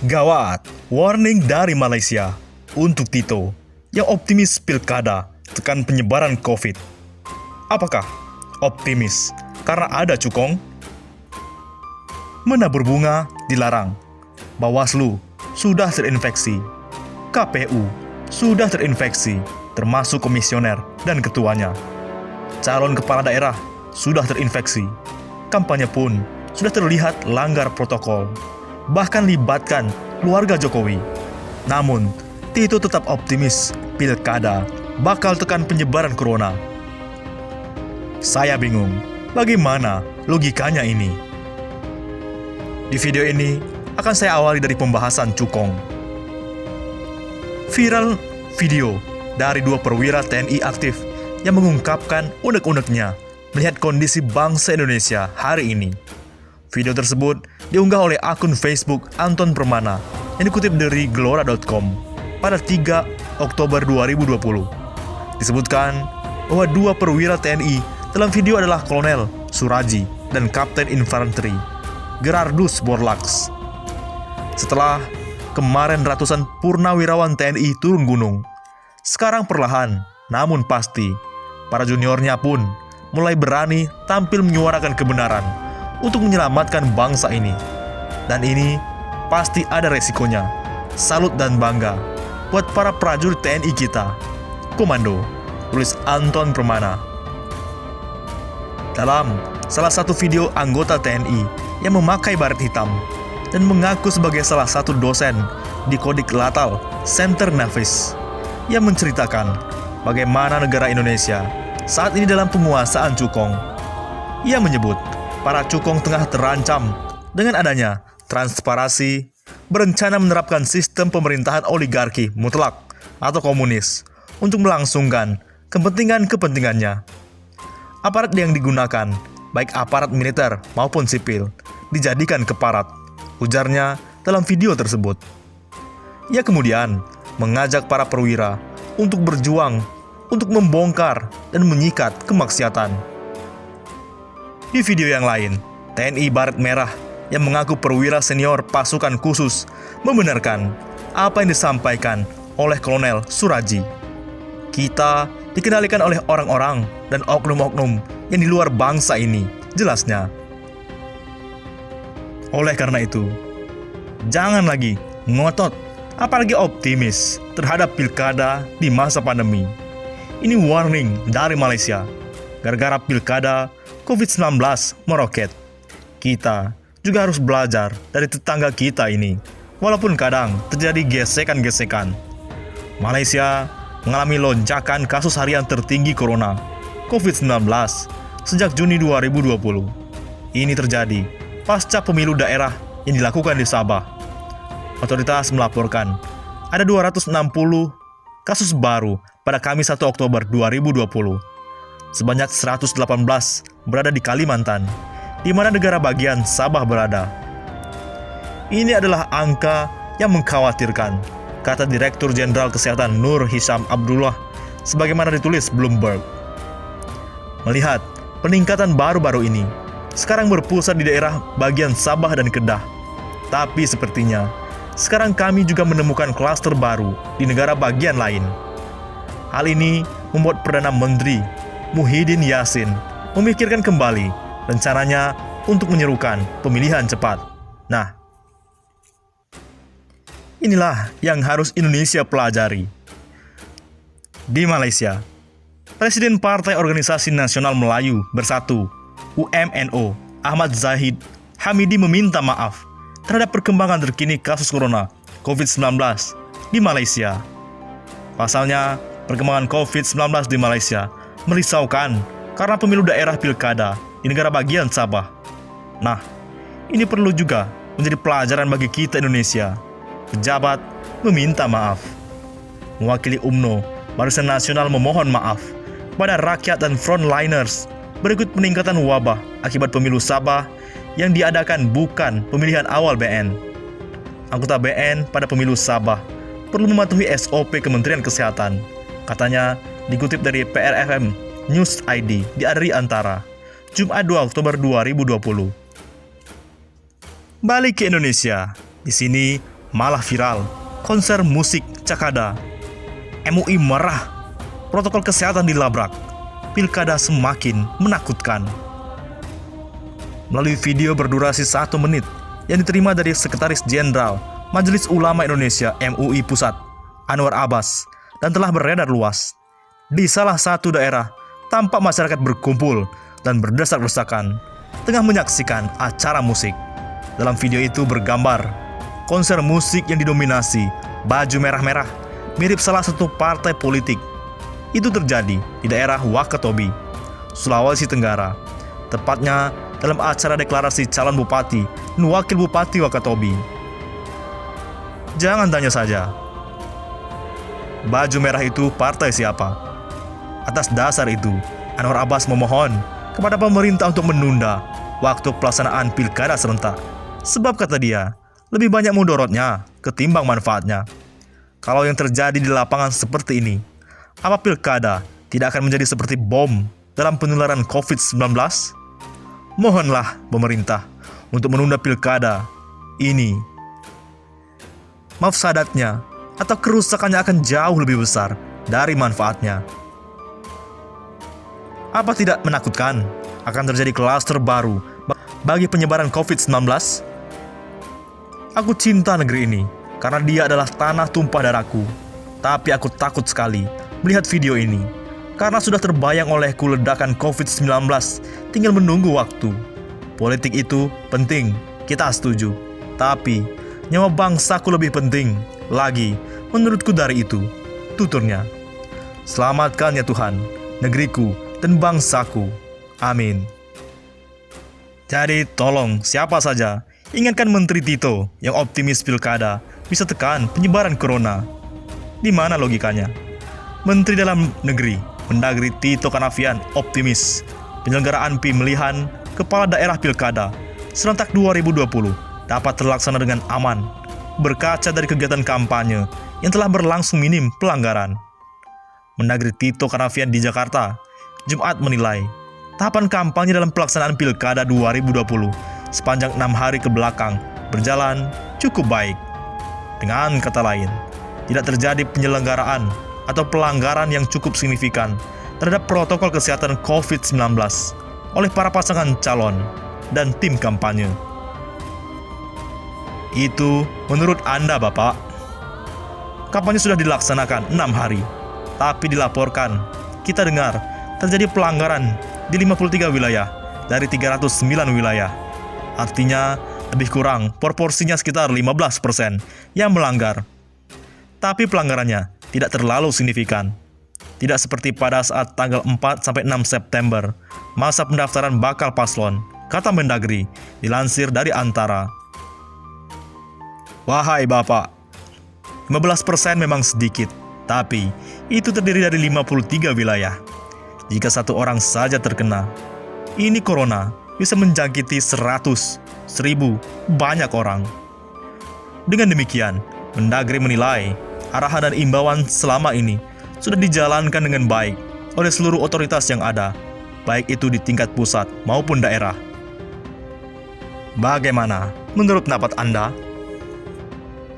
Gawat, warning dari Malaysia untuk Tito yang optimis pilkada tekan penyebaran COVID. Apakah optimis karena ada cukong? Menabur bunga dilarang. Bawaslu sudah terinfeksi. KPU sudah terinfeksi, termasuk komisioner dan ketuanya. Calon kepala daerah sudah terinfeksi. Kampanye pun sudah terlihat langgar protokol. Bahkan libatkan keluarga Jokowi. Namun, Tito tetap optimis pilkada bakal tekan penyebaran corona. Saya bingung, bagaimana logikanya ini? Di video ini, akan saya awali dari pembahasan cukong. Viral video dari dua perwira TNI aktif yang mengungkapkan unek-uneknya melihat kondisi bangsa Indonesia hari ini. Video tersebut diunggah oleh akun Facebook Anton Permana yang dikutip dari Gelora.com pada 3 Oktober 2020. Disebutkan bahwa dua perwira TNI dalam video adalah Kolonel Suraji dan Kapten Infanteri Gerardus Borlaks. Setelah kemarin ratusan purnawirawan TNI turun gunung, sekarang perlahan namun pasti para juniornya pun mulai berani tampil menyuarakan kebenaran untuk menyelamatkan bangsa ini. Dan ini pasti ada resikonya. Salut dan bangga buat para prajurit TNI kita. Komando, tulis Anton Permana. Dalam salah satu video anggota TNI yang memakai baret hitam dan mengaku sebagai salah satu dosen di Kodik Latal Center Nafis, yang menceritakan bagaimana negara Indonesia saat ini dalam penguasaan cukong. Ia menyebut para cukong tengah terancam dengan adanya transparansi, berencana menerapkan sistem pemerintahan oligarki mutlak atau komunis untuk melangsungkan kepentingan-kepentingannya. Aparat yang digunakan, baik aparat militer maupun sipil, dijadikan keparat, ujarnya dalam video tersebut. Ia kemudian mengajak para perwira untuk berjuang untuk membongkar dan menyikat kemaksiatan. Di video yang lain, TNI Baret Merah yang mengaku perwira senior pasukan khusus membenarkan apa yang disampaikan oleh Kolonel Suraji. Kita dikendalikan oleh orang-orang dan oknum-oknum yang di luar bangsa ini, jelasnya. Oleh karena itu, jangan lagi ngotot, apalagi optimis terhadap pilkada di masa pandemi. Ini warning dari Malaysia. Gara-gara pilkada COVID-19 meroket, kita juga harus belajar dari tetangga kita ini, walaupun kadang terjadi gesekan-gesekan. Malaysia mengalami lonjakan kasus harian tertinggi corona COVID-19 sejak Juni 2020. Ini terjadi pasca pemilu daerah yang dilakukan di Sabah. Otoritas melaporkan ada 260 kasus baru pada Kamis 1 Oktober 2020. Sebanyak 118 berada di Kalimantan, di mana negara bagian Sabah berada. Ini adalah angka yang mengkhawatirkan, kata Direktur Jenderal Kesehatan Nur Hisham Abdullah, sebagaimana ditulis Bloomberg. Melihat peningkatan baru-baru ini, sekarang berpusat di daerah bagian Sabah dan Kedah. Tapi sepertinya, sekarang kami juga menemukan klaster baru di negara bagian lain. Hal ini membuat Perdana Menteri Muhyiddin Yassin memikirkan kembali rencananya untuk menyerukan pemilihan cepat. Nah, inilah yang harus Indonesia pelajari. Di Malaysia, Presiden Partai Organisasi Nasional Melayu Bersatu UMNO Ahmad Zahid Hamidi meminta maaf terhadap perkembangan terkini kasus corona COVID-19 di Malaysia. Pasalnya, perkembangan COVID-19 di Malaysia merisaukan karena pemilu daerah pilkada di negara bagian Sabah. Nah, ini perlu juga menjadi pelajaran bagi kita Indonesia. Pejabat meminta maaf. Mewakili UMNO, Barisan Nasional memohon maaf kepada rakyat dan frontliners berikut peningkatan wabah akibat pemilu Sabah yang diadakan bukan pemilihan awal BN. Anggota BN pada pemilu Sabah perlu mematuhi SOP Kementerian Kesehatan, katanya dikutip dari PRFM News ID di Adri Antara, Jumat 2 Oktober 2020. Balik ke Indonesia. Di sini, malah viral. Konser musik Cakada. MUI marah. Protokol kesehatan dilabrak. Pilkada semakin menakutkan. Melalui video berdurasi 1 menit yang diterima dari Sekretaris Jenderal Majelis Ulama Indonesia MUI Pusat, Anwar Abbas, dan telah beredar luas. Di salah satu daerah, tampak masyarakat berkumpul dan berdesak-desakan tengah menyaksikan acara musik. Dalam video itu bergambar konser musik yang didominasi baju merah-merah, mirip salah satu partai politik. Itu terjadi di daerah Wakatobi, Sulawesi Tenggara, tepatnya dalam acara deklarasi calon bupati dan wakil bupati Wakatobi. Jangan tanya saja, baju merah itu partai siapa? Atas dasar itu, Anwar Abbas memohon kepada pemerintah untuk menunda waktu pelaksanaan pilkada serentak. Sebab kata dia, lebih banyak mudorotnya ketimbang manfaatnya. Kalau yang terjadi di lapangan seperti ini, apa pilkada tidak akan menjadi seperti bom dalam penularan COVID-19? Mohonlah pemerintah untuk menunda pilkada ini. Mafsadatnya atau kerusakannya akan jauh lebih besar dari manfaatnya. Apa tidak menakutkan akan terjadi klaster baru bagi penyebaran COVID-19? Aku cinta negeri ini karena dia adalah tanah tumpah darahku. Tapi aku takut sekali melihat video ini karena sudah terbayang olehku ledakan COVID-19 tinggal menunggu waktu. Politik itu penting, kita setuju. Tapi nyawa bangsaku lebih penting lagi menurutku dari itu, tuturnya. Selamatkan ya Tuhan, negeriku dan bangsaku. Amin. Jadi tolong siapa saja, ingatkan Menteri Tito yang optimis pilkada bisa tekan penyebaran corona. Di mana logikanya? Menteri Dalam Negeri, Mendagri Tito Karnavian optimis penyelenggaraan pemilihan kepala daerah pilkada serentak 2020 dapat terlaksana dengan aman, berkaca dari kegiatan kampanye yang telah berlangsung minim pelanggaran. Mendagri Tito Karnavian di Jakarta, Jumat menilai, tahapan kampanye dalam pelaksanaan pilkada 2020 sepanjang 6 hari ke belakang berjalan cukup baik. Dengan kata lain, tidak terjadi penyelenggaraan atau pelanggaran yang cukup signifikan terhadap protokol kesehatan COVID-19 oleh para pasangan calon dan tim kampanye. Itu menurut Anda, Bapak. Kampanye sudah dilaksanakan 6 hari, tapi dilaporkan, kita dengar, terjadi pelanggaran di 53 wilayah dari 309 wilayah. Artinya, lebih kurang proporsinya sekitar 15% yang melanggar. Tapi pelanggarannya tidak terlalu signifikan. Tidak seperti pada saat tanggal 4-6 September, masa pendaftaran bakal paslon, kata Mendagri, dilansir dari Antara. Wahai Bapak, 15% memang sedikit, tapi itu terdiri dari 53 wilayah. Jika satu orang saja terkena, ini corona bisa menjangkiti 100, 1000, banyak orang. Dengan demikian, Mendagri menilai arahan dan imbauan selama ini sudah dijalankan dengan baik oleh seluruh otoritas yang ada, baik itu di tingkat pusat maupun daerah. Bagaimana menurut pendapat Anda?